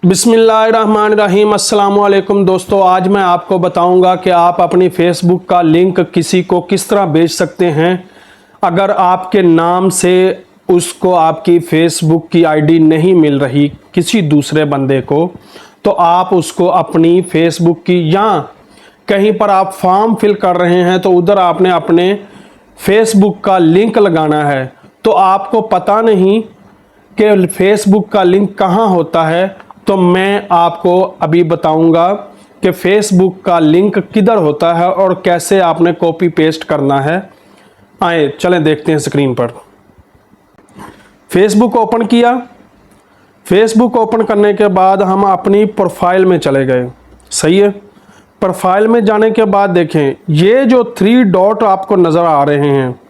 बिस्मिल्लाहिर्रहमानिर्रहीम। अस्सलाम वालेकुम दोस्तों, आज मैं आपको बताऊंगा कि आप अपनी फेसबुक का लिंक किसी को किस तरह भेज सकते हैं। अगर आपके नाम से उसको आपकी फेसबुक की आईडी नहीं मिल रही किसी दूसरे बंदे को, तो आप उसको अपनी फेसबुक की, या कहीं पर आप फॉर्म फिल कर रहे हैं तो उधर आपने अपने फेसबुक का लिंक लगाना है, तो आपको पता नहीं कि फेसबुक का लिंक कहाँ होता है, तो मैं आपको अभी बताऊंगा कि फेसबुक का लिंक किधर होता है और कैसे आपने कॉपी पेस्ट करना है। आए चलें देखते हैं स्क्रीन पर। फेसबुक ओपन किया। फेसबुक ओपन करने के बाद हम अपनी प्रोफाइल में चले गए। सही है। प्रोफाइल में जाने के बाद देखें, ये जो 3 डॉट आपको नज़र आ रहे हैं,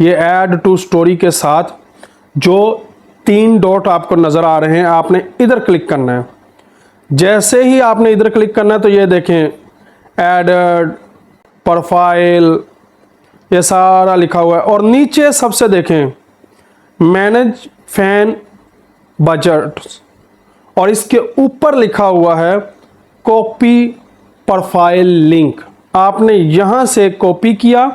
ये ऐड टू स्टोरी के साथ जो 3 डॉट आपको नज़र आ रहे हैं, आपने इधर क्लिक करना है। जैसे ही आपने इधर क्लिक करना है तो ये देखें एडेड प्रोफाइल, ये सारा लिखा हुआ है। और नीचे सबसे देखें मैनेज फैन बजट, और इसके ऊपर लिखा हुआ है कॉपी प्रोफाइल लिंक। आपने यहाँ से कॉपी किया,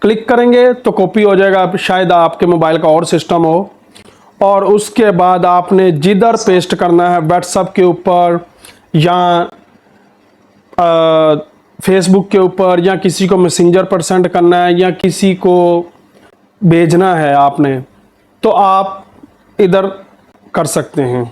क्लिक करेंगे तो कॉपी हो जाएगा। शायद आपके मोबाइल का और सिस्टम हो। और उसके बाद आपने जिधर पेस्ट करना है, व्हाट्सएप के ऊपर या फेसबुक के ऊपर, या किसी को मैसेंजर पर सेंड करना है, या किसी को भेजना है आपने, तो आप इधर कर सकते हैं।